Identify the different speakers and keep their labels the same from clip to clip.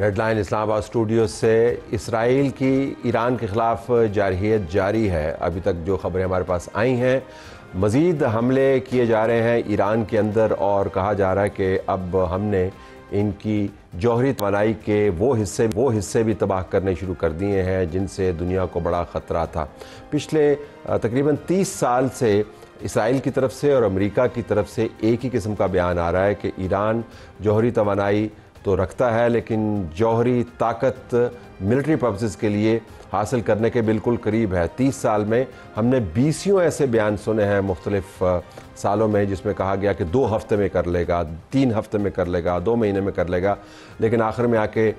Speaker 1: Red line Islamabad studio से Israel की Iran के ख़िलाफ़ जारहियत जारी है। अभी तक जो ख़बरें हमारे पास आई हैं, मज़ीद हमले किए जा रहे हैं ईरान के अंदर और कहा जा रहा है कि अब हमने इनकी जौहरी तवानाई के वो हिस्से भी तबाह करने शुरू कर दिए हैं जिनसे दुनिया को बड़ा ख़तरा था। पिछले तकरीबन 30 साल से इसराइल की तरफ से और अमेरिका की तरफ से एक ही किस्म का बयान आ रहा है कि ईरान जौहरी तवानाई तो रखता है लेकिन जौहरी ताकत मिलिट्री पर्पसेस के लिए हासिल करने के बिल्कुल करीब है। 30 साल में हमने 20 ऐसे बयान सुने हैं मुख्तलिफ सालों में जिसमें कहा गया कि 2 हफ्ते में कर लेगा, 3 हफ्ते में कर लेगा, 2 महीने में कर लेगा, लेकिन आखिर में आके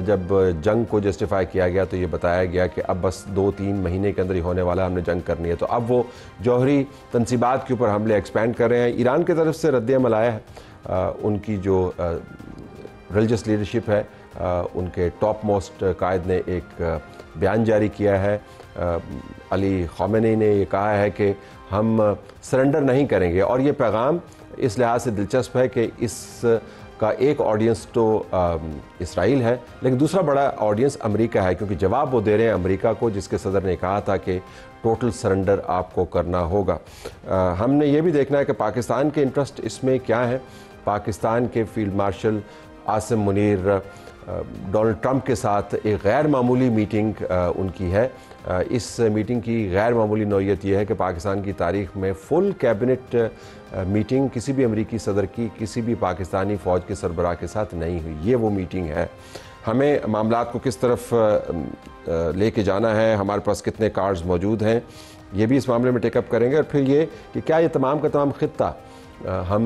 Speaker 1: जब जंग को जस्टिफाई किया गया तो ये बताया गया कि अब बस 2-3 महीने के अंदर ही होने वाला है, हमने जंग करनी है। तो अब वो जौहरी तनसीबात के ऊपर हमले एक्सपेंड कर रहे हैं। ईरान की तरफ से रद्द-ए-अमल आया है। उनकी जो रिलीजियस लीडरशिप है, उनके टॉप मोस्ट कायद ने एक बयान जारी किया है। अली ख़ामेनी ने ये कहा है कि हम सरेंडर नहीं करेंगे और ये पैगाम इस लिहाज से दिलचस्प है कि इसका एक ऑडियंस तो इसराइल है लेकिन दूसरा बड़ा ऑडियंस अमेरिका है, क्योंकि जवाब वो दे रहे हैं अमेरिका को जिसके सदर ने कहा था कि टोटल सरेंडर आपको करना होगा। हमने ये भी देखना है कि पाकिस्तान के इंटरेस्ट इसमें क्या है। पाकिस्तान के field marshal Asim Munir Donald Trump के साथ एक गैर मामूली मीटिंग उनकी है। इस मीटिंग की गैर मामूली नौइयत यह है कि पाकिस्तान की तारीख़ में फुल कैबिनेट मीटिंग किसी भी अमरीकी सदर की किसी भी पाकिस्तानी फ़ौज के सरबराह के साथ नहीं हुई। ये वो मीटिंग है। हमें मामलात को किस तरफ लेके जाना है, हमारे पास कितने कार्ड्स मौजूद हैं, ये भी इस मामले में टेकअप करेंगे। और फिर ये कि क्या ये तमाम का तमाम ख़ित्ता हम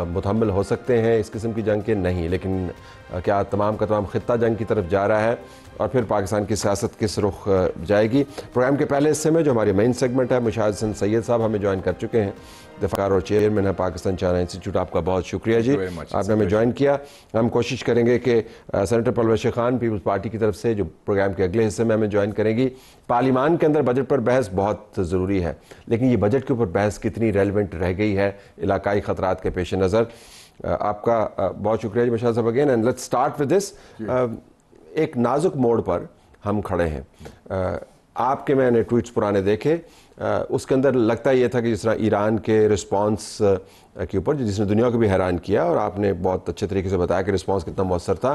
Speaker 1: मुतहम्मिल हो सकते हैं इस किस्म की जंग के, नहीं, लेकिन क्या तमाम का तमाम ख़ित्ता जंग की तरफ जा रहा है और फिर पाकिस्तान की सियासत किस रुख जाएगी। प्रोग्राम के पहले हिस्से में जो हमारी मेन सेगमेंट है, मुशाहिद हसन सैयद साहब हमें ज्वाइन कर चुके हैं, दफ़ाकार और चेयरमैन है पाकिस्तान चाइना इंस्टीट्यूट। आपका बहुत शुक्रिया जी, आपने हमें ज्वाइन किया। हम कोशिश करेंगे कि सेनेटर परवेश खान पीपल्स पार्टी की तरफ से जो प्रोग्राम के अगले हिस्से में हमें ज्वाइन करेंगी। पार्लियामान के अंदर बजट पर बहस बहुत ज़रूरी है, लेकिन ये बजट के ऊपर बहस कितनी रेलिवेंट रह गई है इलाकाई ख़तरात के पेश नज़र। आपका बहुत शुक्रिया जी मुशाहिद साहब again, and let's start with this. एक नाजुक मोड़ पर हम खड़े हैं। आपके मैंने ट्वीट्स पुराने देखे, उसके अंदर लगता ये था कि जिस तरह ईरान के रिस्पांस के ऊपर जिसने दुनिया को भी हैरान किया और आपने बहुत अच्छे तरीके से बताया कि रिस्पांस कितना मौसर था।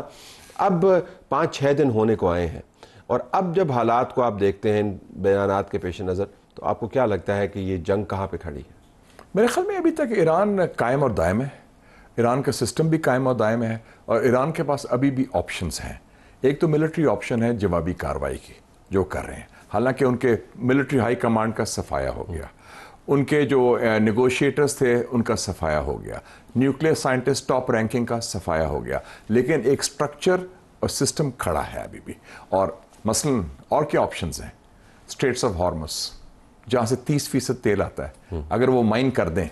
Speaker 1: अब 5-6 दिन होने को आए हैं और अब जब हालात को आप देखते हैं बयानात के पेश नज़र, तो आपको क्या लगता है कि ये जंग कहाँ पर खड़ी है?
Speaker 2: मेरे ख्याल में अभी तक ईरान कायम और दायम है, ईरान का सिस्टम भी कायम और दायम है और ईरान के पास अभी भी ऑप्शंस हैं। एक तो मिलिट्री ऑप्शन है जवाबी कार्रवाई की जो कर रहे हैं, हालांकि उनके मिलिट्री हाई कमांड का सफाया हो गया, उनके जो नेगोशिएटर्स थे उनका सफाया हो गया, न्यूक्लियर साइंटिस्ट टॉप रैंकिंग का सफाया हो गया, लेकिन एक स्ट्रक्चर और सिस्टम खड़ा है अभी भी। और मसलन और क्या ऑप्शंस हैं? स्ट्रेट्स ऑफ हॉर्मस जहाँ से 30% तेल आता है, अगर वो माइन कर दें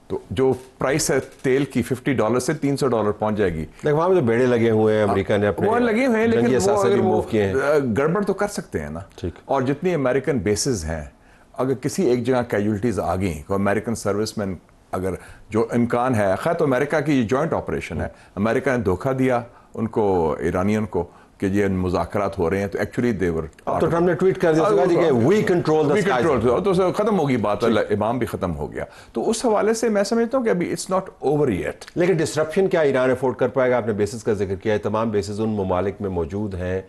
Speaker 2: तो जो प्राइस है तेल की $50 से $300 पहुंच जाएगी।
Speaker 1: लेकिन वहाँ में जो बेड़े लगे हुए हैं अमेरिका ने अपने,
Speaker 2: वो लगे हुए हैं, लेकिन वो अगर
Speaker 1: मूव किए हैं,
Speaker 2: गड़बड़ तो कर सकते हैं ना। और जितनी अमेरिकन बेसिस हैं, अगर किसी एक जगह कैजुअलिटीज आ गई तो अमेरिकन सर्विसमैन, अगर जो इम्कान है, खैर तो अमेरिका की जॉइंट ऑपरेशन है, अमेरिका ने धोखा दिया उनको ईरानियन को कि ये मुज़ाकरात हो रहे हैं, तो एक्चुअली देवर
Speaker 1: तो ट्रम्प ने ट्वीट कर दिया कि वी कंट्रोल द स्काईज,
Speaker 2: तो खत्म होगी बात, इमाम भी खत्म हो गया। तो उस हवाले से मैं समझता हूँ कि अभी इट्स नॉट ओवर येट।
Speaker 1: लेकिन डिस्ट्रप्शन क्या ईरान अफोर्ड कर पाएगा? आपने बेसिस का जिक्र किया है, तमाम बेसिस उन ममालिक में मौजूद हैं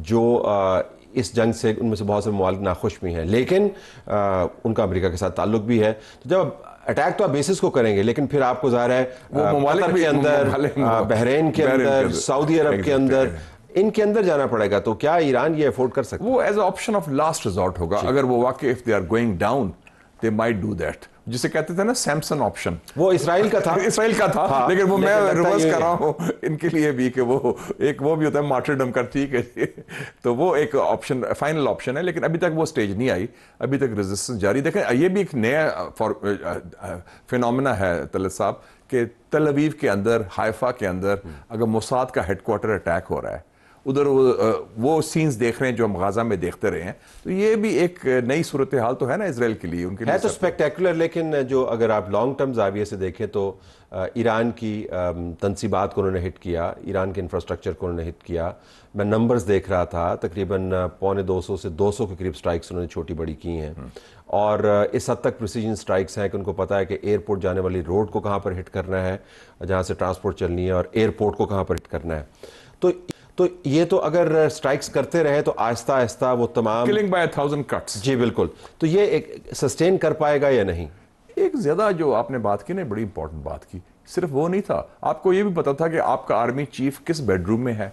Speaker 1: जो इस जंग से, उनमें से बहुत से ममालिक नाखुश भी हैं, लेकिन उनका अमेरिका के साथ ताल्लुक भी है। तो जब अटैक तो आप बेसिस को करेंगे, लेकिन फिर आपको ज़ाहिर है कतर के अंदर, बहरीन के अंदर, सऊदी अरब के अंदर, इनके अंदर जाना पड़ेगा। तो क्या ईरान ये अफोर्ड कर सकता है?
Speaker 2: वो as option of last resort होगा, अगर वो वाकई if they are going down they might do that, जिसे कहते थे ना सैमसन ऑप्शन।
Speaker 1: वो इसराइल का था,
Speaker 2: इसराइल का था, हाँ, लेकिन वो मैं रिवर्स कर रहा हूँ इनके लिए भी कि वो एक वो भी होता है मार्टरडम का, ठीक है। तो वो एक ऑप्शन, फाइनल ऑप्शन है, लेकिन अभी तक वो स्टेज नहीं आई, अभी तक रेजिस्टेंस जारी। देखें, ये भी एक नया फिनोमेना है तलत साहब कि तल अवीव के अंदर, हाइफा के अंदर अगर मोसाद का हेडक्वार्टर अटैक हो रहा है, उधर वो सीन्स देख रहे हैं जो हम गाजा में देखते रहे हैं, तो ये भी एक नई सूरत हाल तो है ना इसराइल के लिए, उनके लिए
Speaker 1: है तो स्पेक्टेकुलर। लेकिन जो अगर आप लॉन्ग टर्म जाविये से देखें तो ईरान की तनसीबात को उन्होंने हिट किया, ईरान के इंफ्रास्ट्रक्चर को उन्होंने हिट किया। मैं नंबर्स देख रहा था, तकरीबन 125 से 200 के करीब स्ट्राइक्स उन्होंने छोटी बड़ी की हैं। और इस हद तक प्रिसीजन स्ट्राइक्स हैं कि उनको पता है कि एयरपोर्ट जाने वाली रोड को कहाँ पर हिट करना है, जहाँ से ट्रांसपोर्ट चलनी है, और एयरपोर्ट को कहाँ पर हिट करना है। तो ये तो अगर स्ट्राइक्स करते रहे तो आहिस्ता आहिस्ता वो तमाम
Speaker 2: किलिंग बाय 1000 कट्स।
Speaker 1: जी बिल्कुल। तो ये एक सस्टेन कर पाएगा या नहीं?
Speaker 2: एक ज्यादा जो आपने बात की ना, बड़ी इंपॉर्टेंट बात की, सिर्फ वो नहीं था, आपको ये भी पता था कि आपका आर्मी चीफ किस बेडरूम में है,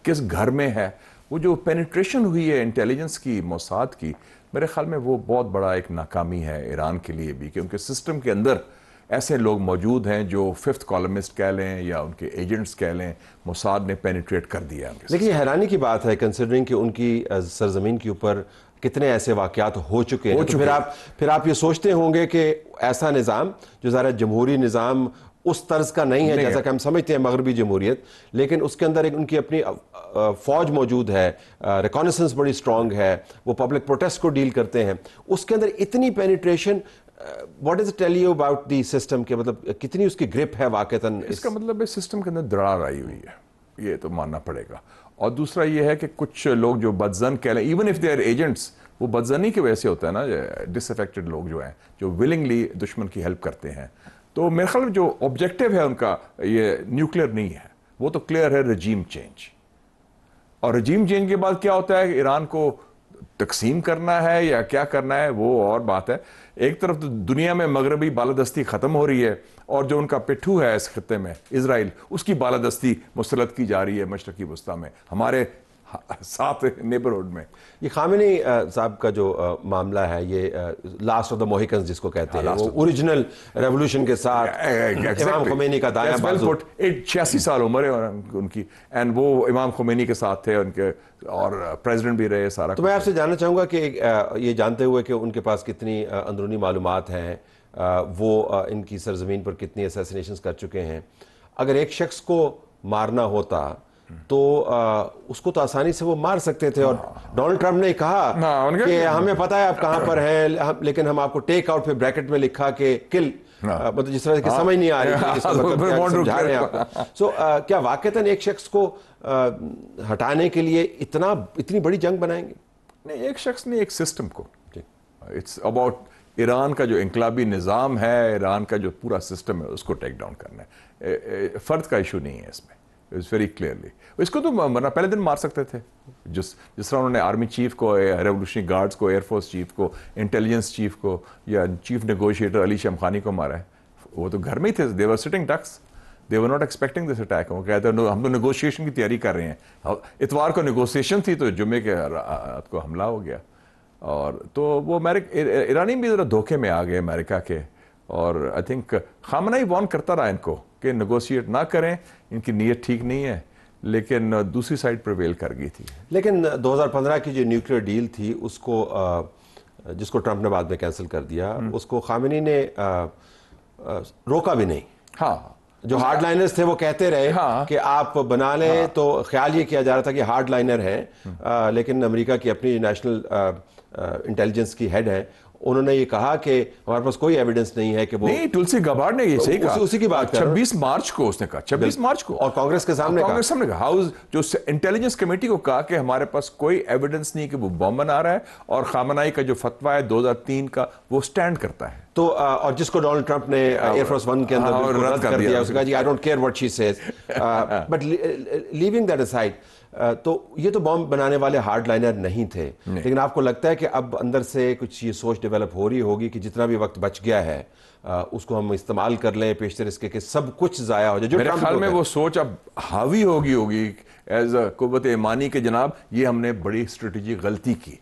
Speaker 2: किस घर में है। वो जो पेनिट्रेशन हुई है इंटेलिजेंस की, मोसाद की, मेरे ख्याल में वो बहुत बड़ा एक नाकामी है ईरान के लिए भी, क्योंकि सिस्टम के अंदर ऐसे लोग मौजूद हैं जो फिफ्थ कॉलमिस्ट कह लें या उनके एजेंट्स कह लें, मोसाद ने पेनिट्रेट कर दिया।
Speaker 1: लेकिन ये हैरानी की बात है कंसिडरिंग कि उनकी सरजमीन के ऊपर कितने ऐसे वाक़यात हो चुके हैं। तो फिर आप ये सोचते होंगे कि ऐसा निज़ाम जो ज़रा जमहूरी निज़ाम उस तर्ज का नहीं है जैसा कि हम समझते हैं मगरबी जमहूरियत, लेकिन उसके अंदर एक उनकी अपनी फौज मौजूद है, रिकॉनेसेंस बड़ी स्ट्रांग है, वो पब्लिक प्रोटेस्ट को डील करते हैं, उसके अंदर इतनी penetration, what does it tell you about the system के, मतलब कितनी उसकी ग्रिप है वाकईतन?
Speaker 2: इसका मतलब है सिस्टम के अंदर दरार आई हुई है, ये तो मानना पड़ेगा। और दूसरा ये है कि कुछ लोग जो बदजन कह लें, even if they are agents, वो बदजनी की वजह से होता है ना, डिसअफेक्टेड लोग जो हैं, जो विलिंगली दुश्मन की हेल्प करते हैं। तो मेरे ख्याल में जो ऑब्जेक्टिव है उनका, ये न्यूक्लियर नहीं है, वो तो क्लियर है रजीम चेंज। और रजीम चेंज के बाद क्या होता है, ईरान को तकसीम करना है या क्या करना है, वो और बात है। एक तरफ तो दुनिया में मगरबी बालादस्ती ख़त्म हो रही है, और जो उनका पिट्ठू है इस खत्ते में, इजराइल, उसकी बालादस्ती मुसलत की जा रही है मशरकी वस्ता में, हमारे साथ नेबरहुड में।
Speaker 1: ये खामेनी साहब का जो मामला है, ये लास्ट ऑफ द मोहिकन्स जिसको कहते हैं, वो ओरिजिनल रेवोल्यूशन के साथ इमाम खुमैनी का दायां बाजू,
Speaker 2: 86 साल उम्र है उनकी, एंड वो इमाम खुमैनी के साथ थे उनके, और प्रेसिडेंट भी रहे सारा।
Speaker 1: तो मैं आपसे जानना चाहूँगा कि ये जानते हुए कि उनके पास कितनी अंदरूनी मालूमात हैं, वो इनकी सरजमीन पर कितनी असैसिनेशंस कर चुके हैं, अगर एक शख्स को मारना होता तो उसको तो आसानी से वो मार सकते थे। और डोनाल्ड ट्रंप ने कहा कि हमें पता है आप कहां पर हैं, लेकिन हम आपको टेक आउट पे ब्रैकेट में लिखा कि किल, मतलब जिस तरह की समझ नहीं आ रही थी इसका मतलब क्या समझा रहे हैं आप। सो क्या वाकईतन एक शख्स को हटाने के लिए इतनी बड़ी जंग बनाएंगे?
Speaker 2: नहीं, एक शख्स नहीं, एक सिस्टम को। इट्स अबाउट ईरान का जो इनकलाबी निज़ाम है, ईरान का जो पूरा सिस्टम है, उसको टेक डाउन करना है। फर्द का इशू नहीं है इसमें, इट्स वेरी क्लियरली। इसको तो मरना पहले दिन मार सकते थे, जिस तरह उन्होंने आर्मी चीफ को, रेवोल्यूशनरी गार्ड्स को, एयरफोर्स चीफ को, इंटेलिजेंस चीफ को, या चीफ नेगोशिएटर अली शमखानी को मारा है। वो तो घर में ही थे, they were sitting ducks, they were not expecting this attack. वो कहते हैं हम तो नेगोशिएशन की तैयारी कर रहे हैं, इतवार को नेगोशिएशन थी तो जुम्मे के रात को हमला हो गया। और तो वो ईरानी भी ज़रा धोखे में आ गए अमेरिका के, और आई थिंक खामनेई वार्न करता रहा इनको कि नेगोशिएट ना करें, इनकी नीयत ठीक नहीं है, लेकिन दूसरी साइड प्रिवेल कर गई थी।
Speaker 1: लेकिन 2015 की जो न्यूक्लियर डील थी उसको जिसको ट्रंप ने बाद में कैंसिल कर दिया, उसको खामेनी ने रोका भी नहीं।
Speaker 2: हाँ,
Speaker 1: जो हार्डलाइनर्स थे वो कहते रहे कि आप बना लें, तो ख्याल ये किया जा रहा था कि हार्डलाइनर हैं, लेकिन अमेरिका की अपनी नेशनल इंटेलिजेंस की हेड है, उन्होंने ये कहा कि हमारे पास कोई एविडेंस नहीं है कि वो
Speaker 2: नहीं। तुलसी गबार्ड ने ये सही कहा,
Speaker 1: उसी की बात
Speaker 2: 26 मार्च को उसने कहा, 26 मार्च को,
Speaker 1: और कांग्रेस के सामने
Speaker 2: कहा, हाउस जो इंटेलिजेंस कमेटी को कहा कि हमारे पास कोई एविडेंस नहीं कि वो बम बना रहा है, और खामनाई का जो फतवा है 2003 का वो स्टैंड करता है।
Speaker 1: तो और जिसको डोनाल्ड ट्रंप ने एयरफोर्स वन के अंदर रद्द कर दिया, उसने कहा जी I don't care what she says, but leaving that aside, तो ये तो बॉम्ब बनाने वाले हार्डलाइनर नहीं थे, लेकिन आपको लगता है कि अब अंदर से कुछ ये सोच डेवलप हो रही होगी कि जितना भी वक्त बच गया है उसको हम इस्तेमाल कर लें पेशतर इसके कि सब कुछ ज़ाया हो जाए। जो
Speaker 2: मेरे ख्याल में वो सोच अब हावी होगी एज अ कुव्वत ईमानी के जनाब, ये हमने बड़ी स्ट्रेटेजिक गलती की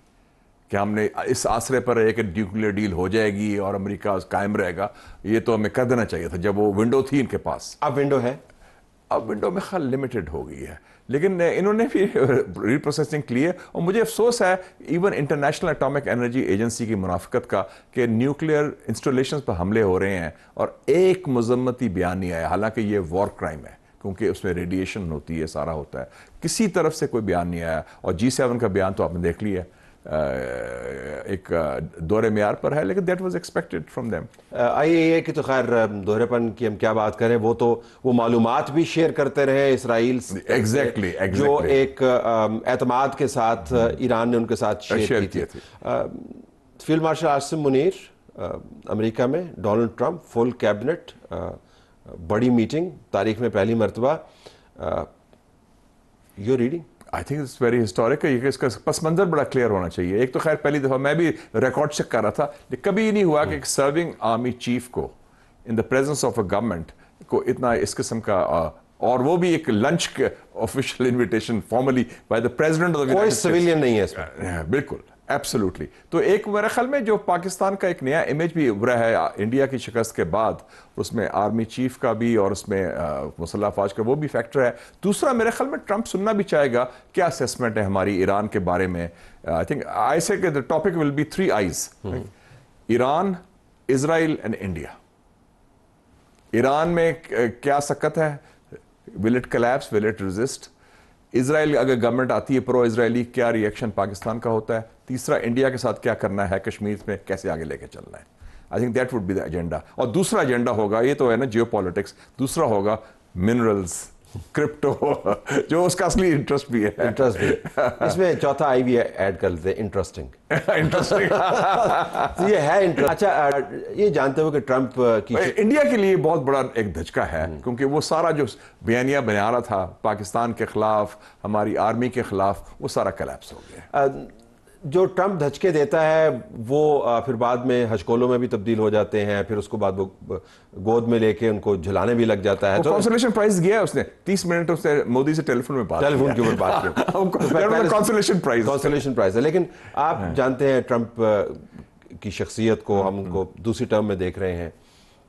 Speaker 2: कि हमने इस आसरे पर रहे कि न्यूक्लियर डील हो जाएगी और अमेरिका कायम रहेगा। ये तो हमें कर देना चाहिए था जब वो विंडो थी इनके पास।
Speaker 1: अब विंडो है,
Speaker 2: अब विंडो में ख्याल लिमिटेड हो गई है, लेकिन इन्होंने भी रीप्रोसेसिंग की है। और मुझे अफसोस है even international atomic energy agency की मुनाफिकत का कि न्यूक्लियर इंस्टॉलेशंस पर हमले हो रहे हैं और एक मजम्मती बयान नहीं आया, हालांकि ये वॉर क्राइम है क्योंकि उसमें रेडिएशन होती है, सारा होता है, किसी तरफ से कोई बयान नहीं आया। और G7 का बयान तो आपने देख लिया, एक दौरे म्यार पर है, लेकिन that was expected from them.
Speaker 1: IAA की तो खैर दोहरेपन की हम क्या बात करें, वो मालूमात भी शेयर करते रहे इसराइल से,
Speaker 2: एग्जैक्टली
Speaker 1: जो एक एतमाद के साथ ईरान ने उनके साथ शेयर की थी। Field marshal Asim Munir America में, डोनाल्ड ट्रंप, फुल कैबिनेट, बड़ी मीटिंग, तारीख में पहली मरतबा, your reading?
Speaker 2: I think it's very historic. इसका पस मंजर बड़ा क्लियर होना चाहिए। एक तो खैर पहली दफ़ा मैं भी रिकॉर्ड चेक कर रहा था, कभी नहीं हुआ कि एक सर्विंग आर्मी चीफ को in the presence of a government को इतना इस किस्म का, और वो भी एक lunch official invitation formally by the president of the
Speaker 1: कोई सिविलियन नहीं है इसमें।
Speaker 2: बिल्कुल, एब्सोल्युटली। तो एक मेरे ख्याल में जो पाकिस्तान का एक नया इमेज भी उभरा है इंडिया की शिकस्त के बाद, उसमें आर्मी चीफ का भी और उसमें मुसल्लह अफवाज का वो भी फैक्टर है। दूसरा मेरे ख्याल में ट्रंप सुनना भी चाहेगा क्या असेसमेंट है हमारी ईरान के बारे में। आई थिंक आई से the topic will be 3 eyes, Iran, Israel and India. Iran में क्या सकत है, will it collapse, will it resist? Israel अगर गवर्नमेंट आती है प्रो इजरायली, क्या रिएक्शन पाकिस्तान का होता है? तीसरा, इंडिया के साथ क्या करना है, कश्मीर में कैसे आगे लेके चलना है? I think that would be the agenda. और दूसरा एजेंडा होगा, ये तो है ना जियोपॉलिटिक्स, दूसरा होगा मिनरल्स, क्रिप्टो, जो उसका असली इंटरेस्ट भी है।
Speaker 1: इंटरेस्ट भी इसमें चौथा आई भी ऐड कर लेते हैं, इंटरेस्टिंग।
Speaker 2: इंटरेस्टिंग
Speaker 1: तो ये है इंटरेस्ट। अच्छा, ये जानते हो कि ट्रंप की
Speaker 2: इंडिया के लिए बहुत बड़ा एक धचका है, क्योंकि वो सारा जो बयानिया बना रहा था पाकिस्तान के खिलाफ, हमारी आर्मी के खिलाफ, वो सारा कोलैप्स हो गया।
Speaker 1: जो ट्रंप धचके देता है वो फिर बाद में हशकोलों में भी तब्दील हो जाते हैं, फिर उसको बाद वो गोद में लेके उनको झुलाने भी लग जाता है।
Speaker 2: तो कंसोलेशन प्राइज गया उसने, 30 मिनट उसने मोदी से टेलीफोन में बात की।
Speaker 1: टेलीफोन के ऊपर बात की।
Speaker 2: कंसोलेशन
Speaker 1: प्राइज है। लेकिन आप जानते हैं ट्रंप की शख्सियत को, हम उनको दूसरी टर्म में देख रहे हैं,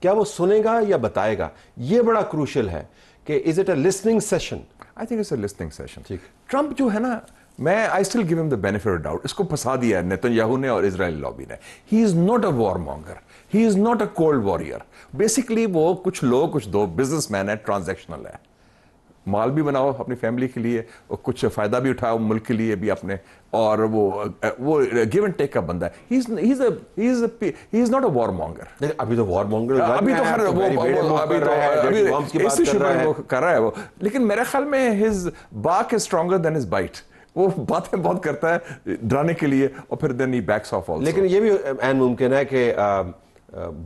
Speaker 1: क्या वो सुनेगा या बताएगा? ये बड़ा क्रूशियल है कि is it a listening session?
Speaker 2: I think it's a listening session. Trump जो है ना, मैं I still give him the benefit of doubt. इसको फंसा दिया है नेतन्याहू ने और इजराइल लॉबी ने। He is not a war monger, he is not a cold warrior. Basically वो कुछ लोग, कुछ दो बिजनेसमैन है, ट्रांजैक्शनल है। माल भी बनाओ अपनी फैमिली के लिए और कुछ फायदा भी उठाओ मुल्क के लिए भी अपने, और वो गिव एंड टेक का बंदा है। He is not a war monger.
Speaker 1: अभी तो वॉर मॉन्गर
Speaker 2: अभी तो खैर वो कर रहा है वो, लेकिन मेरे ख्याल में his bark is stronger than his bite. वो बातें बहुत करता है डराने के लिए और फिर then he backs off also.
Speaker 1: लेकिन ये भी ऐन मुमकिन है कि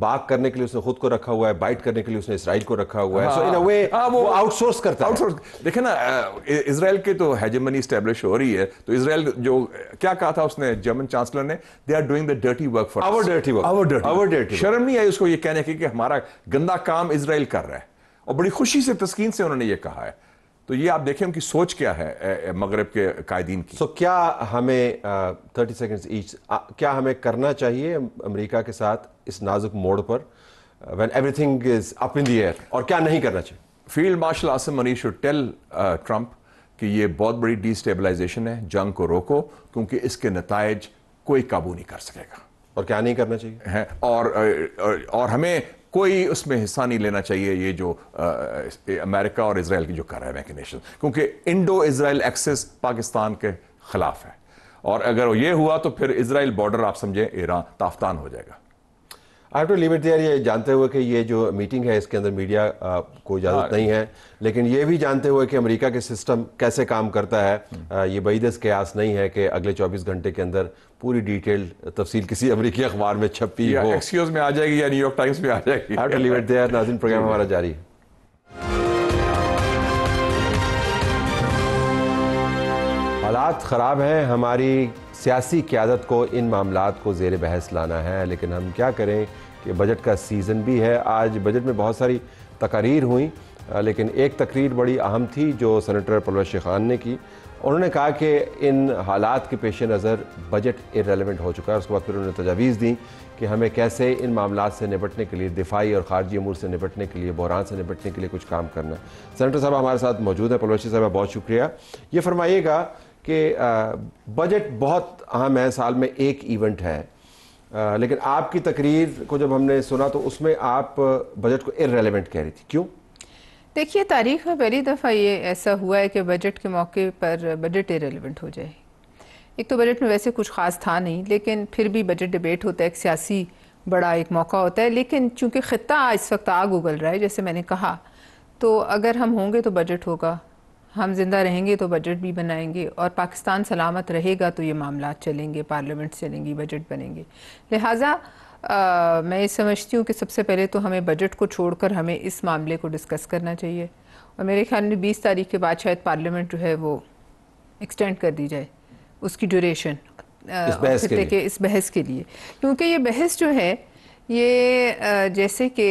Speaker 1: बाग करने के लिए उसने खुद को रखा हुआ है, बाइट करने के लिए उसने इसराइल को रखा हुआ है। सो इन अ वे वो आउटसोर्स करता है।
Speaker 2: देखे ना, इजराइल की तो हेजेमनी एस्टैब्लिश हो रही है, तो इजराइल जो क्या कहा था उसने, जर्मन चांसलर ने, they are doing the dirty work for
Speaker 1: our dirty work, our dirty.
Speaker 2: शर्म नहीं आई उसको ये कहने की कि हमारा गंदा काम इजराइल कर रहा है, और बड़ी खुशी से तस्कीन से उन्होंने ये कहा है। तो ये आप देखें उनकी सोच क्या है मगरब के कायदीन की।
Speaker 1: सो क्या हमें 30 सेकंड्स ईच, क्या हमें करना चाहिए अमेरिका के साथ इस नाजुक मोड़ पर, when everything is up in the air, और क्या नहीं करना चाहिए?
Speaker 2: Field marshal Asim Munir should tell Trump कि ये बहुत बड़ी डिस्टेबलाइजेशन है, जंग को रोको, क्योंकि इसके नतायज कोई काबू नहीं कर सकेगा।
Speaker 1: और क्या नहीं करना चाहिए
Speaker 2: है, और हमें कोई उसमें हिस्सा नहीं लेना चाहिए ये जो अमेरिका और इजराइल की जो कर रहा है मैकिनेशन, क्योंकि इंडो इजराइल एक्सेस पाकिस्तान के खिलाफ है, और अगर ये हुआ तो फिर इजराइल बॉर्डर आप समझे ईरान ताफ्तान हो जाएगा।
Speaker 1: I have to leave it there, ये जानते हुए कि ये जो मीटिंग है इसके अंदर मीडिया को इजाज़त नहीं है, लेकिन ये भी जानते हुए कि अमेरिका के सिस्टम कैसे काम करता है, ये बईदस कयास नहीं है कि अगले 24 घंटे के अंदर पूरी डिटेल तफसील किसी अमेरिकी अखबार में छपी हो,
Speaker 2: एक्सक्यूज में आ जाएगी या न्यूयॉर्क टाइम्स में आ जाएगी।
Speaker 1: I have to leave it there. नाज़रीन, प्रोग्राम हमारा जारी है। हालात ख़राब हैं, हमारी सियासी क़यादत को इन मामलात को ज़ेर बहस लाना है, लेकिन हम क्या करें कि बजट का सीज़न भी है। आज बजट में बहुत सारी तकारीर हुई, लेकिन एक तकरीर बड़ी अहम थी जो सेनेटर परवेज़ शेखान ने की। उन्होंने कहा कि इन हालात के पेश नज़र बजट इररेलेवेंट हो चुका है। उसके बाद फिर उन्होंने तजावीज़ दी कि हमें कैसे इन मामलात से निपटने के लिए, दिफाई और ख़ारजी अमूर से निपटने के लिए, बहरान से निपटने के लिए कुछ काम करना है। सेनेटर साहब हमारे साथ मौजूद है। परवेज़ साहब, बहुत शुक्रिया। ये फरमाइएगा कि बजट बहुत अहम है, साल में एक इवेंट है, लेकिन आपकी तकरीर को जब हमने सुना तो उसमें आप बजट को इररेलेवेंट कह रही थी, क्यों?
Speaker 3: देखिए, तारीख में पहली दफ़ा ये ऐसा हुआ है कि बजट के मौके पर बजट इररेलेवेंट हो जाए। एक तो बजट में वैसे कुछ खास था नहीं, लेकिन फिर भी बजट डिबेट होता है, एक सियासी बड़ा एक मौका होता है। लेकिन चूंकि ख़ित्ता इस वक्त आग उगल रहा है, जैसे मैंने कहा, तो अगर हम होंगे तो बजट होगा, हम जिंदा रहेंगे तो बजट भी बनाएंगे, और पाकिस्तान सलामत रहेगा तो ये मामला चलेंगे, पार्लियामेंट चलेंगी, बजट बनेंगे। लिहाजा मैं ये समझती हूँ कि सबसे पहले तो हमें बजट को छोड़कर हमें इस मामले को डिस्कस करना चाहिए, और मेरे ख्याल में 20 तारीख के बाद शायद पार्लियामेंट जो है वो एक्सटेंड कर दी जाए, उसकी ड्यूरेशन इस बहस के लिए। क्योंकि ये बहस जो है ये जैसे कि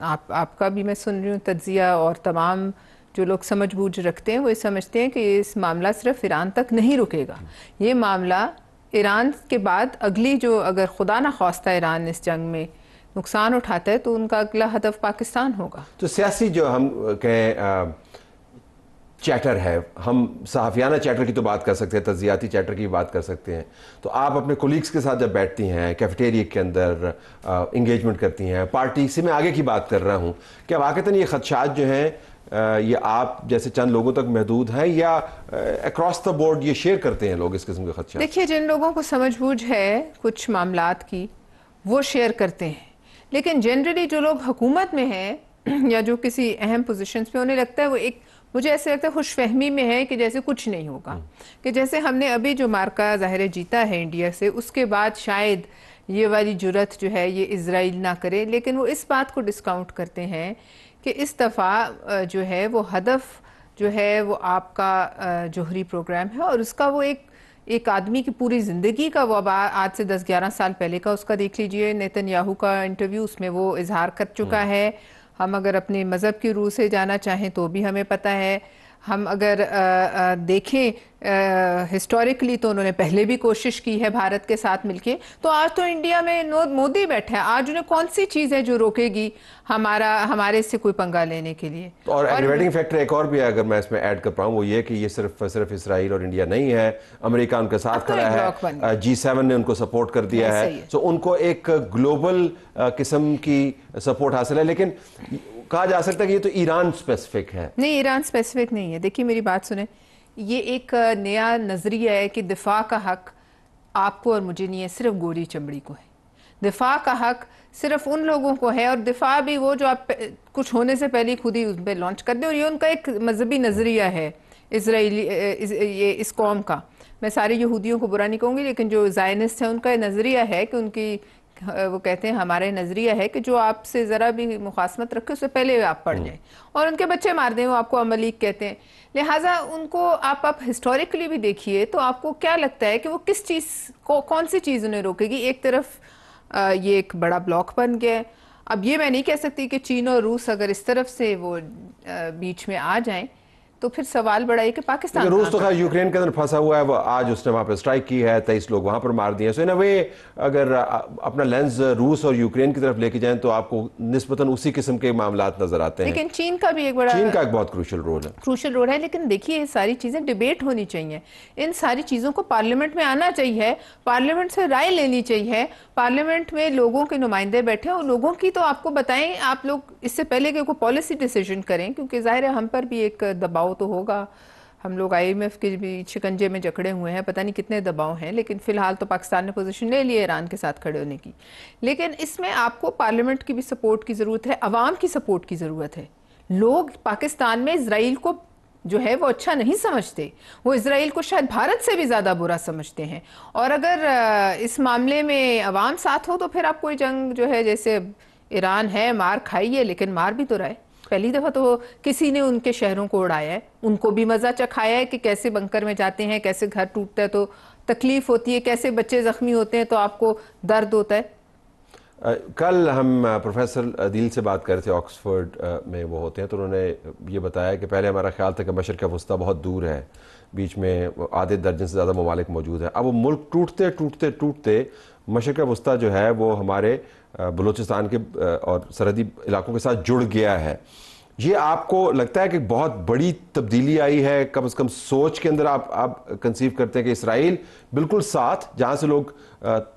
Speaker 3: आपका भी मैं सुन रही हूँ तज्जिया, और तमाम जो लोग समझ बूझ रखते हैं वो ये समझते हैं कि इस मामला सिर्फ ईरान तक नहीं रुकेगा, ये मामला ईरान के बाद अगली जो, अगर खुदा ना ख्वास्ता ईरान इस जंग में नुकसान उठाता है तो उनका अगला हदफ पाकिस्तान होगा।
Speaker 1: तो सियासी जो हम कहें चैटर है, हम सहाफ़ियाना चैटर की तो बात कर सकते हैं, तज्जियाती चैटर की बात कर सकते हैं, तो आप अपने कोलीग्स के साथ जब बैठती हैं कैफेटेरिया के अंदर इंगेजमेंट करती हैं, पार्टी से मैं आगे की बात कर रहा हूँ, क्या वाक़तन ये खदशात जो हैं ये आप जैसे चंद लोगों तक महदूद हैं या अक्रॉस द बोर्ड ये शेयर करते हैं लोग इस किस्म के खदशात?
Speaker 3: देखिए, जिन लोगों को समझ बूझ है कुछ मामलात की वो शेयर करते हैं, लेकिन जनरली जो लोग हुकूमत में हैं या जो किसी अहम पोजीशंस पे, उन्हें लगता है वो एक, मुझे ऐसे लगता है खुशफहमी में है कि जैसे कुछ नहीं होगा, कि जैसे हमने अभी जो मार्का ज़ाहिर जीता है इंडिया से, उसके बाद शायद ये वाली जुरत जो है ये इजराइल ना करे। लेकिन वो इस बात को डिस्काउंट करते हैं कि इस दफ़ा जो है वो हदफ जो है वो आपका जोहरी प्रोग्राम है, और उसका वो एक आदमी की पूरी ज़िंदगी का, वो अब आज से 10-11 साल पहले का उसका देख लीजिए नेतन्याहू का इंटरव्यू, उसमें वो इजहार कर चुका है। हम अगर अपने मज़हब की रूह से जाना चाहें तो भी हमें पता है, हम अगर देखें हिस्टोरिकली तो उन्होंने पहले भी कोशिश की है भारत के साथ मिलके। तो आज तो इंडिया में मोदी बैठा है, आज उन्हें कौन सी चीज़ है जो रोकेगी हमारे से कोई पंगा लेने के लिए?
Speaker 1: और एग्रीवेटिंग फैक्टर एक और भी है, अगर मैं इसमें ऐड कर पाऊँ, वो ये कि ये सिर्फ इसराइल और इंडिया नहीं है, अमेरिका उनके साथ खड़ा है, G7 ने उनको सपोर्ट कर दिया है, तो उनको एक ग्लोबल किस्म की सपोर्ट हासिल है। लेकिन कहा जा सकता है कि ये तो ईरान स्पेसिफिक है।
Speaker 3: नहीं, ईरान स्पेसिफिक नहीं है। देखिए मेरी बात सुने, ये एक नया नजरिया है कि दिफा का हक आपको और मुझे नहीं है, सिर्फ गोरी चमड़ी को है। दिफा का हक सिर्फ उन लोगों को है, और दिफा भी वो जो आप कुछ होने से पहले खुद ही उस पर लॉन्च कर दे, और ये उनका एक मजहबी नजरिया है इसराइली इस कौम का। मैं सारे यहूदियों को बुरा नहीं कहूँगी, लेकिन जो ज़ायनिस्ट है उनका नजरिया है कि उनकी, वो कहते हैं हमारे नजरिया है कि जो आपसे ज़रा भी मुखासमत रखे उससे पहले आप पढ़ जाएं और उनके बच्चे मार दें, वो आपको अमलीक कहते हैं। लिहाजा उनको आप हिस्टोरिकली भी देखिए तो आपको क्या लगता है कि वो किस चीज़ को, कौन सी चीज़ उन्हें रोकेगी? एक तरफ ये एक बड़ा ब्लॉक बन गया है। अब ये मैं नहीं कह सकती कि चीन और रूस अगर इस तरफ से वो बीच में आ जाएं तो फिर सवाल बड़ा है कि पाकिस्तान,
Speaker 1: रूस तो यूक्रेन के अंदर फंसा हुआ है, वो आज उसने वहाँ पर स्ट्राइक की है, 23 लोग वहाँ पर मार दिए। सो इन अ वे अगर अपना लेंस रूस और यूक्रेन की तरफ लेके जाएं तो आपको निस्बतन उसी किस्म के मामलात नजर आते हैं।
Speaker 3: लेकिन चीन का भी एक बड़ा,
Speaker 1: चीन का एक बहुत क्रूशल रोल है।
Speaker 3: लेकिन देखिए ये सारी चीज़ें डिबेट होनी चाहिए, इन सारी चीज़ों को पार्लियामेंट में आना चाहिए, पार्लियामेंट से राय लेनी चाहिए, पार्लियामेंट में लोगों के नुमाइंदे बैठे और लोगों की तो आपको बताएं, आप लोग इससे पहले कि कोई पॉलिसी डिसीजन करें, क्योंकि जाहिर है हम पर भी एक दबाव तो होगा। हम लोग IMF के भी शिकंजे में जकड़े हुए हैं, पता नहीं कितने दबाव हैं, लेकिन फिलहाल तो पाकिस्तान ने पोजीशन ले ली है ईरान के साथ खड़े होने की। लेकिन इसमें आपको पार्लियामेंट की भी सपोर्ट की ज़रूरत है, अवाम की सपोर्ट की ज़रूरत है। लोग पाकिस्तान में इजराइल को जो है वो अच्छा नहीं समझते, वो इजराइल को शायद भारत से भी ज़्यादा बुरा समझते हैं। और अगर इस मामले में अवाम साथ हो तो फिर आप कोई जंग जो है, जैसे ईरान है मार खाई है, लेकिन मार भी तो रहा है। पहली दफ़ा तो किसी ने उनके शहरों को उड़ाया है, उनको भी मज़ा चखाया है कि कैसे बंकर में जाते हैं, कैसे घर टूटता है तो तकलीफ़ होती है, कैसे बच्चे ज़ख्मी होते हैं तो आपको दर्द होता है।
Speaker 1: कल हम प्रोफेसर अदील से बात कर रहे थे, ऑक्सफोर्ड में वो होते हैं, तो उन्होंने ये बताया कि पहले हमारा ख्याल था कि मशरक़ वस्ता बहुत दूर है, बीच में आधे दर्जन से ज़्यादा ममालिक मौजूद है। अब वो मुल्क टूटते टूटते टूटते मशरक़ वस्ता जो है वो हमारे बलूचिस्तान के और सरहदी इलाकों के साथ जुड़ गया है। ये आपको लगता है कि बहुत बड़ी तब्दीली आई है, कम से कम सोच के अंदर आप कंसीव करते हैं कि इसराइल बिल्कुल साथ, जहाँ से लोग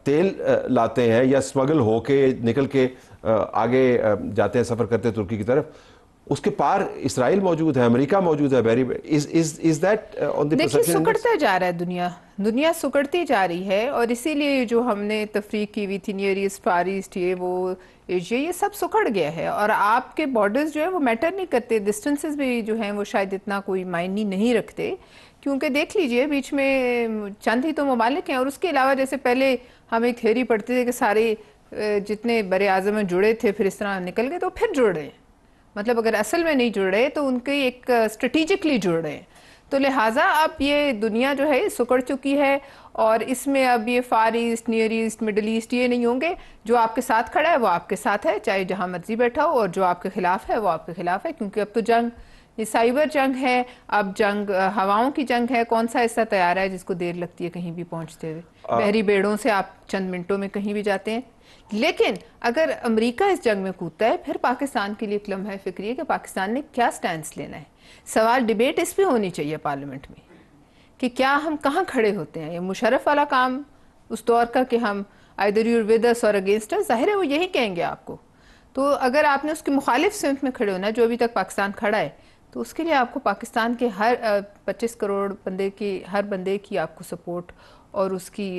Speaker 1: तेल लाते हैं या स्मगल होके निकल के आगे जाते हैं, सफ़र करते हैं तुर्की की तरफ, उसके पार इसराइल मौजूद है, अमेरिका मौजूद है। Very is that on the
Speaker 3: देखिए,
Speaker 1: परसेप्शन?
Speaker 3: सुकड़ता जा रहा है दुनिया सुकड़ती जा रही है, और इसीलिए जो हमने तफरीक की हुई थी नियर ईस्ट, फार ईस्ट, ये वो एशिया, ये सब सुकड़ गया है। और आपके बॉर्डर्स जो है वो मैटर नहीं करते, डिस्टेंसेस भी जो हैं वो शायद इतना कोई मायने नहीं रखते, क्योंकि देख लीजिए बीच में चंद ही तो ममालिक हैं। और उसके अलावा जैसे पहले हम एक थ्योरी पढ़ते थे कि सारे जितने बड़े आज़म में जुड़े थे फिर इस तरह निकल गए, तो फिर जुड़ रहे हैं। मतलब अगर असल में नहीं जुड़ रहे तो उनके एक स्ट्रेटिजिकली जुड़ रहे हैं। तो लिहाजा अब ये दुनिया जो है सुकड़ चुकी है, और इसमें अब ये far east, near east, middle east ये नहीं होंगे। जो आपके साथ खड़ा है वो आपके साथ है, चाहे जहां मर्जी बैठा हो, और जो आपके खिलाफ है वो आपके खिलाफ है। क्योंकि अब तो जंग, ये साइबर जंग है, अब जंग हवाओं की जंग है। कौन सा ऐसा तैयार है जिसको देर लगती है कहीं भी पहुंचते हुए? बहरी बेड़ों से आप चंद मिनटों में कहीं भी जाते हैं। लेकिन अगर अमेरिका इस जंग में कूदता है, फिर पाकिस्तान के लिए एक लम्हा फिक्री है कि पाकिस्तान ने क्या स्टैंड लेना है। सवाल, डिबेट इस पे होनी चाहिए पार्लियामेंट में कि क्या हम कहाँ खड़े होते हैं। ये मुशर्रफ वाला काम उस दौर का कि हम आइदर यूर विद अस और अगेंस्ट अस, जाहिर है वो यही कहेंगे आपको। तो अगर आपने उसकी मुखालिफ सिमत में खड़े होना, जो अभी तक पाकिस्तान खड़ा है, तो उसके लिए आपको पाकिस्तान के हर 25 करोड़ बंदे की, हर बंदे की आपको सपोर्ट और उसकी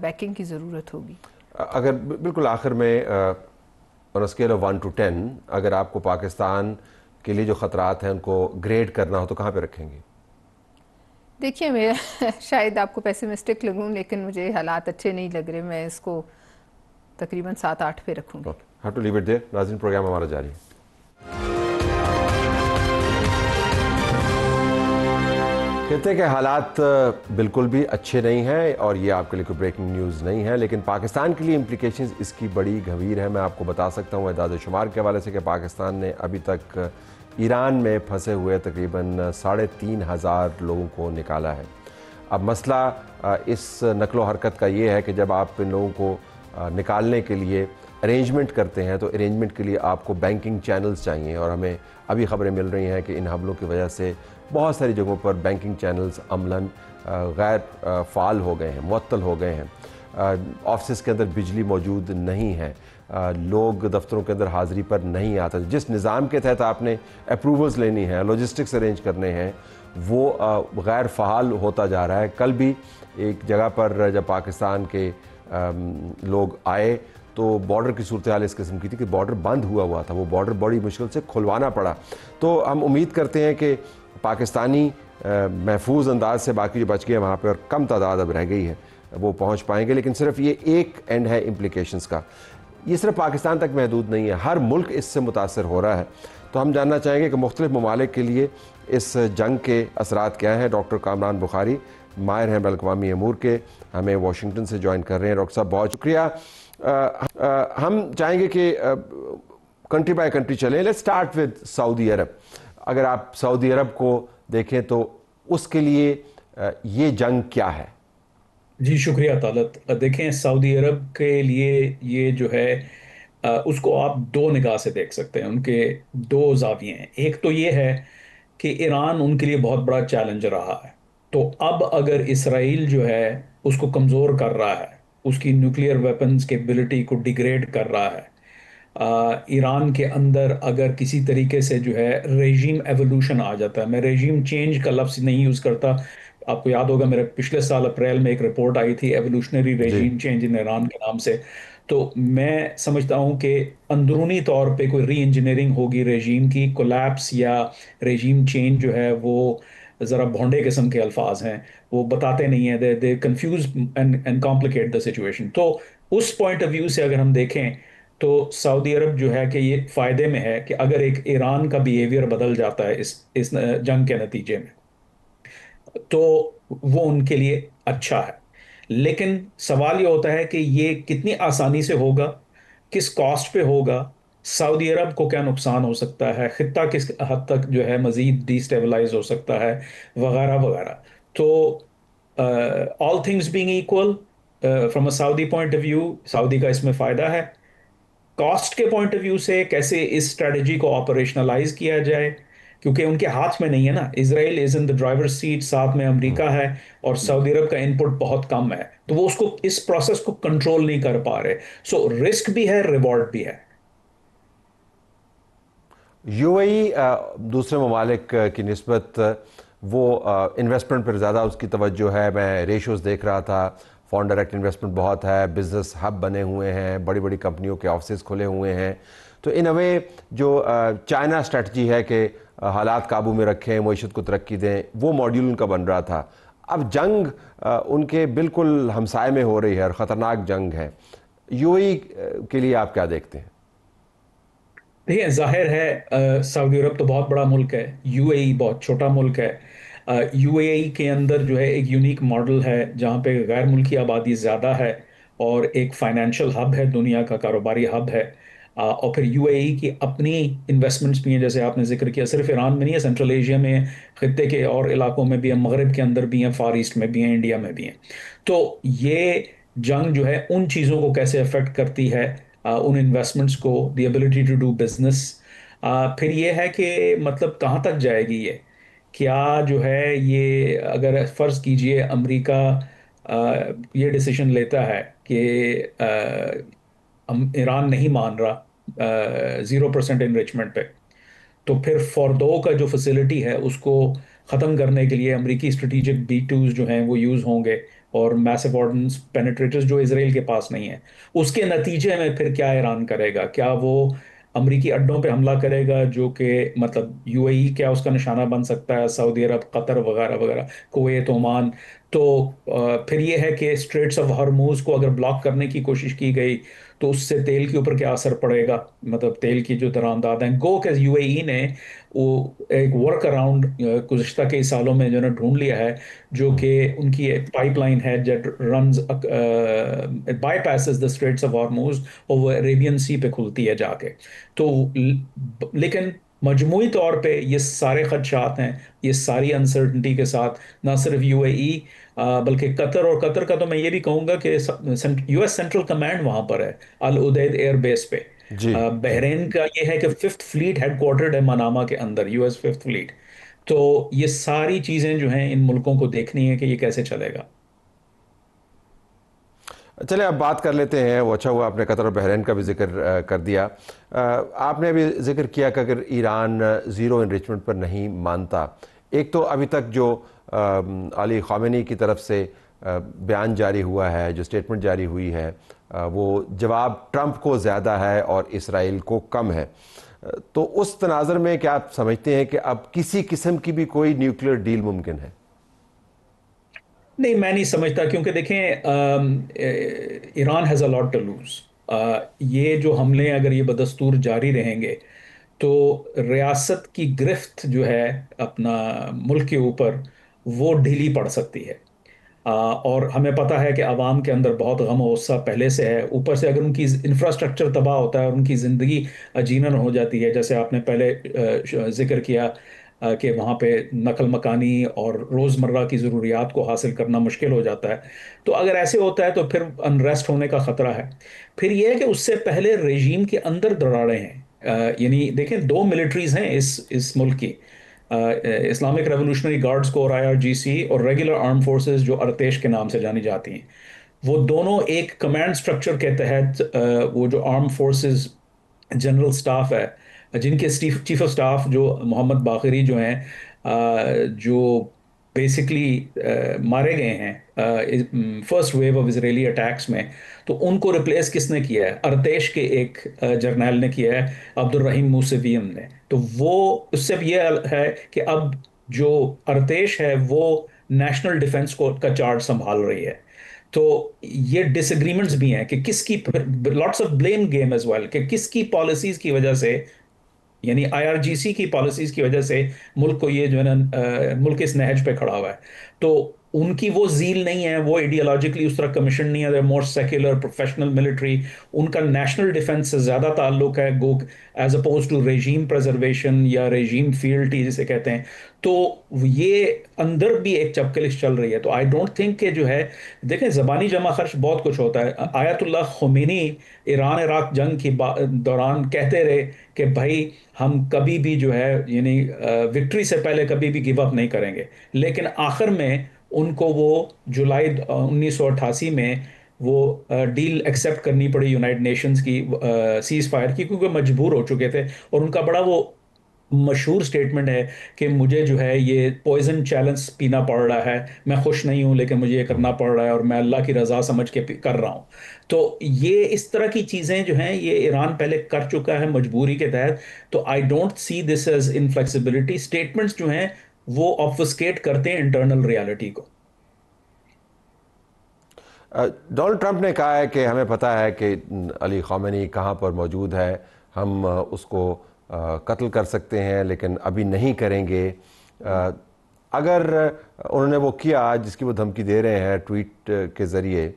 Speaker 3: बैकिंग की ज़रूरत होगी।
Speaker 1: अगर बिल्कुल आखिर में ऑन स्केल ऑफ 1 to 10 अगर आपको पाकिस्तान के लिए जो ख़तरात हैं उनको ग्रेड करना हो तो कहाँ पे रखेंगे?
Speaker 3: देखिए, मैं शायद आपको पेसिमिस्टिक लगूं, लेकिन मुझे हालात अच्छे नहीं लग रहे। मैं इसको तकरीबन 7-8 पे रखूँगी।
Speaker 1: Have to leave it there. नाज़रीन, प्रोग्राम हमारा जारी है। कहते के हालात बिल्कुल भी अच्छे नहीं हैं, और ये आपके लिए कोई ब्रेकिंग न्यूज़ नहीं है, लेकिन पाकिस्तान के लिए इम्प्लिकेशंस इसकी बड़ी गंभीर है। मैं आपको बता सकता हूँ एदाद शुमार के हवाले से कि पाकिस्तान ने अभी तक ईरान में फंसे हुए तकरीबन 3,500 लोगों को निकाला है। अब मसला इस नकलो हरकत का ये है कि जब आप इन लोगों को निकालने के लिए अरेंजमेंट करते हैं तो अरेंजमेंट के लिए आपको बैंकिंग चैनल्स चाहिए, और हमें अभी ख़बरें मिल रही हैं कि इन हमलों की वजह से बहुत सारी जगहों पर बैंकिंग चैनल्स अमलन गैर फ़ाल हो गए हैं, मुअत्तल हो गए हैं। ऑफिस के अंदर बिजली मौजूद नहीं है, लोग दफ्तरों के अंदर हाज़िरी पर नहीं आते। जिस निज़ाम के तहत आपने अप्रूवल्स लेनी है, लॉजिस्टिक्स अरेंज करने हैं, वो गैर फ़ाल होता जा रहा है। कल भी एक जगह पर जब पाकिस्तान के लोग आए तो बॉर्डर की सूरत हाल इस किस्म की थी कि बॉर्डर बंद हुआ था, वो बॉर्डर बड़ी मुश्किल से खुलवाना पड़ा। तो हम उम्मीद करते हैं कि पाकिस्तानी महफूज अंदाज से बाकी जो बच गए वहाँ पर, और कम तादाद अब रह गई है, वो पहुँच पाएंगे। लेकिन सिर्फ ये एक एंड है इम्प्लिकेशंस का, ये सिर्फ पाकिस्तान तक महदूद नहीं है, हर मुल्क इससे मुतासर हो रहा है। तो हम जानना चाहेंगे कि मुख्तलिफ ममालिक के लिए इस जंग के असरात क्या हैं। डॉक्टर कामरान बुखारी माहिर हैं बैनुल-अक़वामी अमूर के, हमें वाशिंगटन से ज्वाइन कर रहे हैं। डॉक्टर साहब, बहुत शुक्रिया। हम चाहेंगे कि कंट्री बाय कंट्री चलें। लेट्स स्टार्ट विद सऊदी अरब। अगर आप सऊदी अरब को देखें तो उसके लिए ये जंग क्या है?
Speaker 4: जी शुक्रिया तालत। देखें, सऊदी अरब के लिए ये जो है उसको आप दो निगाह से देख सकते हैं। उनके दो ज़ाविये हैं। एक तो ये है कि ईरान उनके लिए बहुत बड़ा चैलेंज रहा है, तो अब अगर इसराइल जो है उसको कमज़ोर कर रहा है, उसकी न्यूक्लियर वेपन्स कैपेबिलिटी को डिग्रेड कर रहा है, ईरान के अंदर अगर किसी तरीके से जो है रेजीम एवोल्यूशन आ जाता है, मैं रेजीम चेंज का लफ्ज़ नहीं यूज़ करता। आपको याद होगा मेरे पिछले साल अप्रैल में एक रिपोर्ट आई थी evolutionary regime change in Iran के नाम से। तो मैं समझता हूं कि अंदरूनी तौर पे कोई री इंजीनियरिंग होगी रेजीम की। कोलैप्स या रेजीम चेंज जो है वो ज़रा भोंडे किस्म के अल्फाज हैं, वो बताते नहीं हैं, they confuse and complicate the situation. तो उस पॉइंट ऑफ व्यू से अगर हम देखें तो सऊदी अरब जो है कि ये फ़ायदे में है कि अगर एक ईरान का बिहेवियर बदल जाता है इस जंग के नतीजे में, तो वो उनके लिए अच्छा है। लेकिन सवाल ये होता है कि ये कितनी आसानी से होगा, किस कॉस्ट पे होगा, सऊदी अरब को क्या नुकसान हो सकता है, खित्ता किस हद तक जो है मजीद डिस्टेबलाइज हो सकता है, वगैरह वगैरह। तो all things being equal, from a Saudi point of view Saudi का इसमें फ़ायदा है। कॉस्ट के पॉइंट ऑफ व्यू से कैसे इस स्ट्रेटजी को ऑपरेशनलाइज किया जाए, क्योंकि उनके हाथ में नहीं है ना। Israel is in the driver seat, साथ में अमेरिका है, और सऊदी अरब का इनपुट बहुत कम है, तो वो उसको इस प्रोसेस को कंट्रोल नहीं कर पा रहे। सो रिस्क भी है, रिवॉर्ड भी है।
Speaker 1: यूएई दूसरे ममालिक की निस्बत वो इन्वेस्टमेंट पर ज़्यादा उसकी तवज्जो है। मैं रेशोज़ देख रहा था, फॉरेन डायरेक्ट इन्वेस्टमेंट बहुत है, बिज़नेस हब बने हुए हैं, बड़ी बड़ी कंपनियों के ऑफिस खुले हुए हैं। तो इन अ वे जो चाइना स्ट्रेटजी है कि हालात काबू में रखें, मईशत को तरक्की दें, वो मॉड्यूल उनका बन रहा था। अब जंग उनके बिल्कुल हमसाए में हो रही है और ख़तरनाक जंग है। यूएई के लिए आप क्या देखते हैं?
Speaker 4: देखिए, जाहिर है सऊदी अरब तो बहुत बड़ा मुल्क है, यूएई बहुत छोटा मुल्क है। यूएई के अंदर जो है एक यूनिक मॉडल है जहाँ पे गैर मुल्की आबादी ज़्यादा है और एक फाइनेंशियल हब है, दुनिया का कारोबारी हब है। और फिर यूएई की अपनी इन्वेस्टमेंट्स भी हैं, जैसे आपने जिक्र किया, सिर्फ ईरान में नहीं है, सेंट्रल एशिया में, खत्ते के और इलाकों में भी है, मगरब के अंदर भी हैं, फार ईस्ट में भी हैं, इंडिया में भी हैं। तो ये जंग जो है उन चीज़ों को कैसे अफेक्ट करती है, उन इन्वेस्टमेंट्स को, the ability to do business. फिर ये है कि मतलब कहाँ तक जाएगी ये, क्या जो है ये, अगर फर्ज कीजिए अमेरिका ये डिसीजन लेता है कि ईरान नहीं मान रहा 0% इनरिचमेंट पे, तो फिर फॉर्दो का जो फैसिलिटी है उसको ख़त्म करने के लिए अमेरिकी स्ट्रेटेजिक B2s जो हैं वो यूज़ होंगे, और मैसिव ऑर्डिनेंस पेनिट्रेटर्स जो इसराइल के पास नहीं है। उसके नतीजे में फिर क्या ईरान करेगा, क्या वो अमेरिकी अड्डों पे हमला करेगा, जो कि मतलब यूएई क्या उसका निशाना बन सकता है, सऊदी अरब, कतर वगैरह वगैरह, कुवैत, ओमान। तो फिर ये है कि स्ट्रेट्स ऑफ हॉर्मूज को अगर ब्लॉक करने की कोशिश की गई तो उससे तेल के ऊपर क्या असर पड़ेगा, मतलब तेल की जो दरामदाद हैं, गो के यूएई ने वो एक वर्क अराउंड गुज़श्ता कई सालों में जो है ढूंढ लिया है, जो कि उनकी एक पाइपलाइन है जो runs bypasses the straits of Hormuz और वो अरेबियन सी पे खुलती है जाके। तो लेकिन मजमूई तौर पे ये सारे खदशात हैं, ये सारी अनसर्टनिटी के साथ ना सिर्फ यूएई बल्कि कतर, और कतर का तो मैं ये भी कहूंगा कि यूएस सेंट्रल कमांड वहां पर है, अल उदैद एयर बेस पे।
Speaker 1: जी जी।
Speaker 4: बहरेन का ये है कि फिफ्थ फ्लीट हेडक्वार्टर्ड है मनामा के अंदर, यूएस फिफ्थ फ्लीट। तो ये सारी चीजें जो हैं इन मुल्कों को देखनी है कि ये कैसे चलेगा।
Speaker 1: चलिए अब बात कर लेते हैं, वो अच्छा हुआ आपने कतर और बहरीन का भी जिक्र कर दिया। आपने अभी जिक्र किया कि अगर ईरान ज़ीरो इनरिचमेंट पर नहीं मानता, एक तो अभी तक जो अली ख़ामेनी की तरफ से बयान जारी हुआ है, जो स्टेटमेंट जारी हुई है, वो जवाब ट्रंप को ज़्यादा है और इसराइल को कम है। तो उस तनाज़र में क्या आप समझते हैं कि अब किसी किस्म की भी कोई न्यूक्लियर डील मुमकिन है?
Speaker 4: नहीं, मैं नहीं समझता, क्योंकि देखें Iran has a lot to lose. ये जो हमले अगर ये बदस्तूर जारी रहेंगे तो रियासत की गिरफ्त जो है अपना मुल्क के ऊपर, वो ढीली पड़ सकती है। और हमें पता है कि आवाम के अंदर बहुत गम और गुस्सा पहले से है, ऊपर से अगर उनकी इंफ्रास्ट्रक्चर तबाह होता है और उनकी ज़िंदगी अजीनन हो जाती है, जैसे आपने पहले जिक्र किया कि वहाँ पे नकल मकानी और रोज़मर्रा की ज़रूरियात को हासिल करना मुश्किल हो जाता है। तो अगर ऐसे होता है तो फिर अनरेस्ट होने का ख़तरा है। फिर यह है कि उससे पहले रेजीम के अंदर दरारें हैं। यानी देखें, दो मिलिट्रीज हैं इस मुल्क की, Islamic revolutionary guards core IRGC और रेगुलर आर्म फोर्सेस जो अर्तेश के नाम से जानी जाती हैं। वो दोनों एक कमांड स्ट्रक्चर के तहत वो जो आर्म फोर्सेस जनरल स्टाफ है, जिनके चीफ ऑफ स्टाफ जो मोहम्मद बाकरी जो हैं, जो बेसिकली मारे गए हैं first wave of Israeli attacks में, तो उनको रिप्लेस किसने किया है? अर्तेश के एक जर्नैल ने किया है, अब्दुल रहीम मूसवियम ने। तो वो उससे भी ये है कि अब जो अर्तेश है वो नेशनल डिफेंस को का चार्ज संभाल रही है। तो ये डिसएग्रीमेंट्स भी हैं कि किसकी, lots of blame game as well, कि किसकी पॉलिसीज की वजह से, यानी IRGC की पॉलिसीज की वजह से मुल्क को ये जो है ना मुल्क इस नहज पे खड़ा हुआ है। तो उनकी वो जील नहीं है, वो आइडियोलॉजिकली उस तरह कमीशन नहीं है, मोर सेक्युलर प्रोफेशनल मिलिट्री। उनका नेशनल डिफेंस से ज़्यादा ताल्लुक है, go as oppose to regime preservation या रेजीम फील्टी जिसे कहते हैं। तो ये अंदर भी एक चपकलिश चल रही है। तो आई डोंट थिंक कि जो है, देखें, ज़बानी जमा खर्च बहुत कुछ होता है। आयतुल्लाह खुमैनी ईरान इराक जंग के दौरान कहते रहे कि भाई हम कभी भी जो है, यानी विक्ट्री से पहले कभी भी गिव अप नहीं करेंगे। लेकिन आखिर में उनको वो जुलाई 1988 में वो डील एक्सेप्ट करनी पड़ी यूनाइटेड नेशंस की सीज फायर की, क्योंकि मजबूर हो चुके थे। और उनका बड़ा वो मशहूर स्टेटमेंट है कि मुझे जो है ये पॉइजन चैलेंज पीना पड़ रहा है, मैं खुश नहीं हूं लेकिन मुझे ये करना पड़ रहा है और मैं अल्लाह की रजा समझ के कर रहा हूं। तो ये इस तरह की चीजें जो हैं ये ईरान पहले कर चुका है मजबूरी के तहत। तो I don't see this as inflexibility. Statements जो हैं वो ऑब्फस्केट करते हैं इंटरनल रियलिटी को।
Speaker 1: डोनाल्ड ट्रंप ने कहा है कि हमें पता है कि अली ख़ामेनी कहाँ पर मौजूद है, हम उसको कत्ल कर सकते हैं लेकिन अभी नहीं करेंगे। अगर उन्होंने वो किया जिसकी वो धमकी दे रहे हैं ट्वीट के ज़रिए,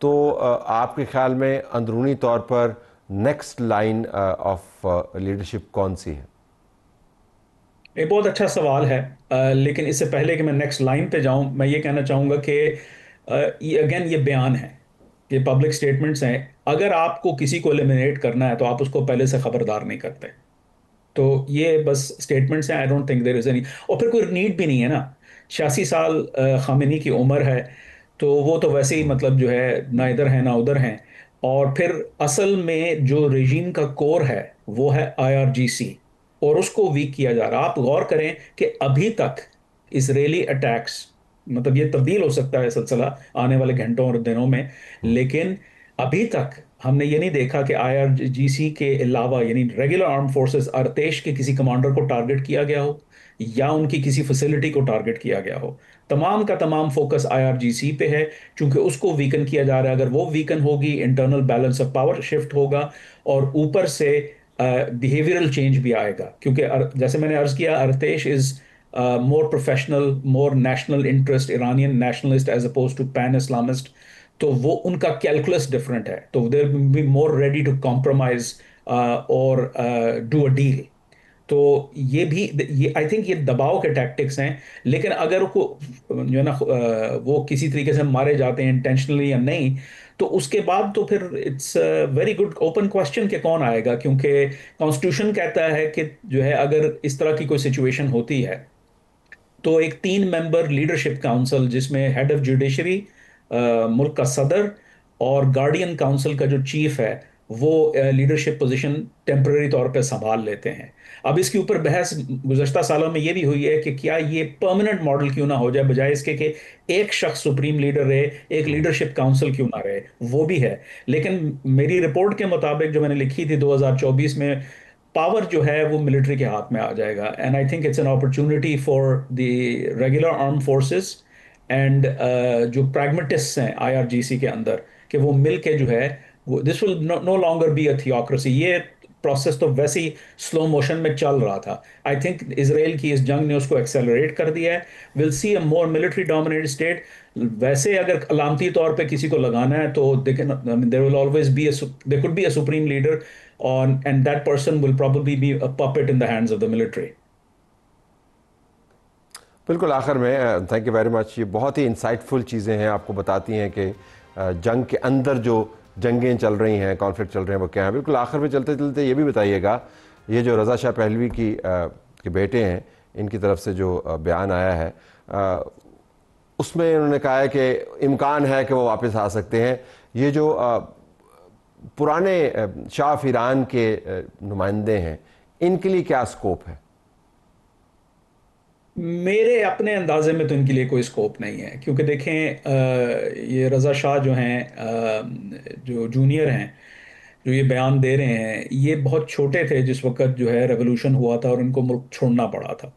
Speaker 1: तो आपके ख्याल में अंदरूनी तौर पर नेक्स्ट लाइन ऑफ लीडरशिप कौन सी है?
Speaker 4: एक बहुत अच्छा सवाल है। लेकिन इससे पहले कि मैं नेक्स्ट लाइन पे जाऊं, मैं ये कहना चाहूँगा कि ये अगेन ये बयान है, ये पब्लिक स्टेटमेंट्स हैं। अगर आपको किसी को एलिमिनेट करना है तो आप उसको पहले से खबरदार नहीं करते। तो ये बस स्टेटमेंट्स हैं। I don't think there is any, और फिर कोई नीड भी नहीं है ना। 86 साल खामिनी की उम्र है, तो वो तो वैसे ही मतलब जो है ना इधर है ना उधर हैं। और फिर असल में जो रेजीम का कोर है वो है आईआरजीसी, और उसको वीक किया जा रहा है। आप गौर करें कि अभी तक इसराइली अटैक्स, मतलब ये तब्दील हो सकता है सिलसिला आने वाले घंटों और दिनों में, लेकिन अभी तक हमने ये नहीं देखा कि आईआरजीसी के अलावा यानी रेगुलर आर्म फोर्सेस अर्तेश के किसी कमांडर को टारगेट किया गया हो या उनकी किसी फैसिलिटी को टारगेट किया गया हो। तमाम का तमाम फोकस आईआरजीसी पे है, क्योंकि उसको वीकन किया जा रहा है। अगर वो वीकन होगी, internal balance of power shift होगा, और ऊपर से बिहेवियरल चेंज भी आएगा। क्योंकि जैसे मैंने अर्ज किया, Artesh is more professional, more national interest, Iranian nationalist as oppose to pan Islamist. तो वो उनका कैलकुलस डिफरेंट है, तो there be more ready to compromise और डू अ डील। तो ये भी, ये आई थिंक ये दबाव के टैक्टिक्स हैं। लेकिन अगर को जो है ना वो किसी तरीके से मारे जाते हैं इंटेंशनली या नहीं, तो उसके बाद तो फिर it's very good open question कि कौन आएगा। क्योंकि कॉन्स्टिट्यूशन कहता है कि जो है अगर इस तरह की कोई सिचुएशन होती है तो एक 3 मेंबर लीडरशिप काउंसिल, जिसमें हेड ऑफ जुडिशरी, मुल्क का सदर, और गार्डियन काउंसिल का जो चीफ है, वो लीडरशिप पोजीशन टेम्पररी तौर पे संभाल लेते हैं। अब इसके ऊपर बहस गुज़श्ता सालों में ये भी हुई है कि क्या ये परमानेंट मॉडल क्यों ना हो जाए, बजाय इसके कि एक शख्स सुप्रीम लीडर रहे, एक लीडरशिप काउंसिल क्यों ना रहे। वो भी है। लेकिन मेरी रिपोर्ट के मुताबिक जो मैंने लिखी थी 2024 में, पावर जो है वो मिलिट्री के हाथ में आ जाएगा। And I think it's an opportunity for the regular arm forces and जो प्रैग्मेटिस्ट्स हैं आईआरजीसी के अंदर, कि वो मिल के जो है वो, this will no longer be a theocracy. ये प्रोसेस तो वैसे ही स्लो मोशन में चल रहा था। आई थिंक इसराइल की इस जंग ने उसको एक्सेलरेट कर दिया है। Will see a more military dominated state. वैसे अगर अलामती तौर पे किसी को लगाना है तो there will always be there could be a supreme leader on, and that person will probably be a puppet in the hands of the military.
Speaker 1: बिल्कुल आखिर में थैंक यू वेरी मच। ये बहुत ही इंसाइटफुल चीज़ें हैं, आपको बताती हैं कि जंग के अंदर जो जंगें चल रही हैं, कॉन्फ्लिक्ट चल रहे हैं, वो क्या हैं। बिल्कुल आखिर में चलते चलते ये भी बताइएगा, ये जो रज़ा शाह पहलवी की के बेटे हैं, इनकी तरफ से जो बयान आया है, उसमें उन्होंने कहा है कि इम्कान है कि वो वापस आ सकते हैं। ये जो पुराने शाह ऑफ ईरान के नुमाइंदे हैं, इनके लिए क्या स्कोप है?
Speaker 4: मेरे अपने अंदाजे में तो इनके लिए कोई स्कोप नहीं है। क्योंकि देखें ये रज़ा शाह जो हैं, जो जूनियर हैं, जो ये बयान दे रहे हैं, ये बहुत छोटे थे जिस वक्त जो है रेवोल्यूशन हुआ था और इनको मुल्क छोड़ना पड़ा था।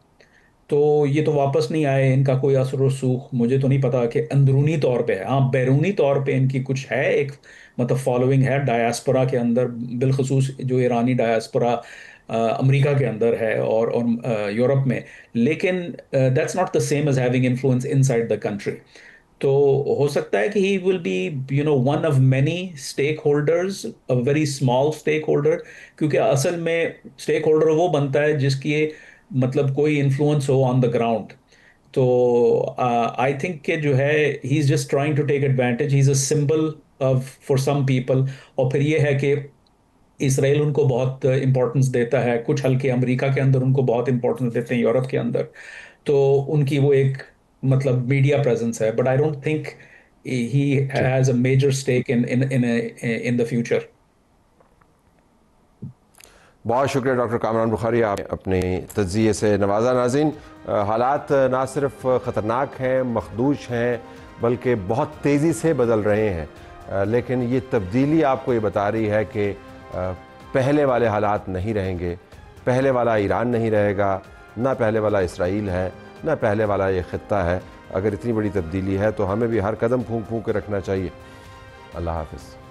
Speaker 4: तो ये तो वापस नहीं आए। इनका कोई असर और सूख मुझे तो नहीं पता कि अंदरूनी तौर पे है। हाँ, बैरूनी तौर पे इनकी कुछ है, एक मतलब फॉलोइंग है डायस्पोरा के अंदर, बिलखसूस जो ईरानी डायस्पोरा अमेरिका के अंदर है और यूरोप में। लेकिन that's not the same as having influence inside the country. तो हो सकता है कि he will be one of many stakeholders, a very small stakeholder. क्योंकि असल में स्टेक होल्डर वो बनता है जिसकी मतलब कोई इन्फ्लुएंस हो ऑन द ग्राउंड। तो आई थिंक कि जो है he is just trying to take advantage, he is a symbol of for some people. और फिर ये है कि इसराइल उनको बहुत इंपॉर्टेंस देता है, कुछ हल्के अमेरिका के अंदर उनको बहुत इंपॉर्टेंस देते हैं, यूरोप के अंदर। तो उनकी वो एक मतलब मीडिया प्रेजेंस है। But I don't think he
Speaker 1: जी,
Speaker 4: has a major stake in in in in the future.
Speaker 1: बहुत शुक्रिया डॉक्टर कामरान बुखारी, आप अपने तज्ज़िये से नवाजा। नाज़रीन, हालात ना सिर्फ ख़तरनाक हैं, मखदूश हैं, बल्कि बहुत तेज़ी से बदल रहे हैं। लेकिन ये तब्दीली आपको ये बता रही है कि पहले वाले हालात नहीं रहेंगे, पहले वाला ईरान नहीं रहेगा, ना पहले वाला इसराइल है, ना पहले वाला ये ख़ित्ता है। अगर इतनी बड़ी तब्दीली है तो हमें भी हर कदम फूंक फूंक के रखना चाहिए। अल्लाह हाफ़िज़।